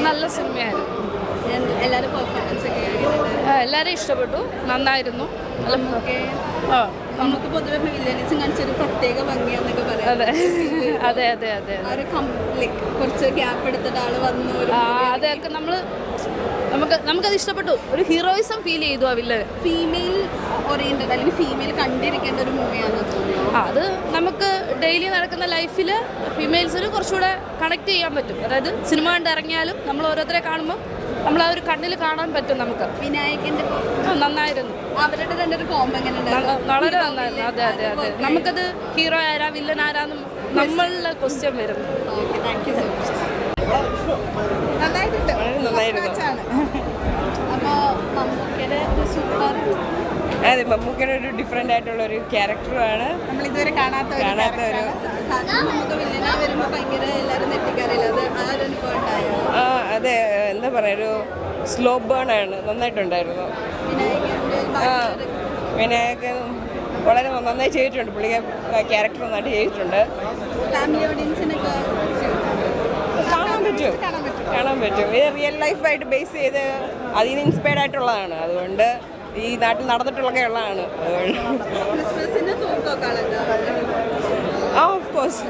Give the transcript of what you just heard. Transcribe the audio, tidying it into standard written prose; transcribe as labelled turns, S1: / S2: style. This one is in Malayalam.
S1: നല്ല സിനിമയായിരുന്നു.
S2: എല്ലാവരും പെർഫോമൻസ് ഒക്കെ
S1: എല്ലാവരും ഇഷ്ടപ്പെട്ടു, നന്നായിരുന്നു.
S2: നമുക്ക് പൊതുവെ വില്ലനിസം കാണിച്ചൊരു പ്രത്യേക ഭംഗിയാന്നൊക്കെ പറയാം.
S1: അതെ അതെ അതെ അതെ
S2: കുറച്ച് ഗ്യാപ്പ് എടുത്തിട്ട് ആള് വന്നു.
S1: അതൊക്കെ നമുക്കത് ഇഷ്ടപ്പെട്ടു. ഒരു ഹീറോയിസം ഫീൽ ചെയ്തു ആ വില്ലൻ.
S2: ഫീമെയിൽ ഓറിയന്റഡ് അല്ലെങ്കിൽ ഫീമെയിൽ കണ്ടിരിക്കേണ്ട ഒരു മൂവിയാണെന്ന് തോന്നുന്നു.
S1: അത് നമുക്ക് ഡെയിലി നടക്കുന്ന ലൈഫിൽ ഫീമെയിൽസിന് കുറച്ചുകൂടെ കണക്ട് ചെയ്യാൻ പറ്റും. അതായത് സിനിമ കണ്ട് ഇറങ്ങിയാലും നമ്മൾ ഓരോരുത്തരെ കാണുമ്പോൾ നമ്മൾ ആ ഒരു കണ്ണിൽ കാണാൻ പറ്റും നമുക്ക്.
S2: വിനായകന്റെ
S1: നന്നായിരുന്നു.
S2: അവരുടെ രണ്ടൊരു കോംബോ
S1: വളരെ നന്നായിരുന്നു. അതെ അതെ അതെ. നമുക്കത് ഹീറോ ആരാ വില്ലൻ ആരാന്ന് നമ്മളുടെ ക്വസ്റ്റ്യൻ വരും.
S2: നന്നായിട്ടുണ്ട്. അപ്പൊ മമ്മൂക്കയുടെ സൂപ്പർ.
S3: അതെ, മമ്മൂക്കയുടെ ഒരു ഡിഫറെൻ്റ് ആയിട്ടുള്ള ഒരു ക്യാരക്ടറാണ്.
S2: നമ്മൾ ഇതുവരെ കാണാത്ത ഒരു നമുക്ക് വില്ലനാ വരുമ്പോ ഭയങ്കര എല്ലാവരും നെറ്റിക്കാറില്ല. അത് ആ ഒരു അനുഭവം ഉണ്ടായോ?
S3: അതെ, എന്താ പറയുക, ഒരു സ്ലോ ബേൺ ആണ്. നന്നായിട്ടുണ്ടായിരുന്നു. വിനായകൻ വളരെ നന്നായി ചെയ്തിട്ടുണ്ട്. പുള്ളിക്ക് ക്യാരക്ടർ നന്നായിട്ട് ചെയ്തിട്ടുണ്ട്.
S2: ഫാമിലി ഓഡിയൻസിനൊക്കെ
S3: കാണാൻ പറ്റും. ഇത് റിയൽ ലൈഫായിട്ട് ബേസ് ചെയ്ത് അതിന് ഇൻസ്പയർഡ് ആയിട്ടുള്ളതാണ്. അതുകൊണ്ട് ഈ നാട്ടിൽ നടന്നിട്ടുള്ളതൊക്കെ ഉള്ളതാണ്. അതുകൊണ്ട്
S2: ക്രിസ്മസിന് തൂക്കമൊക്കെ
S3: ഓഫ് കോഴ്സ്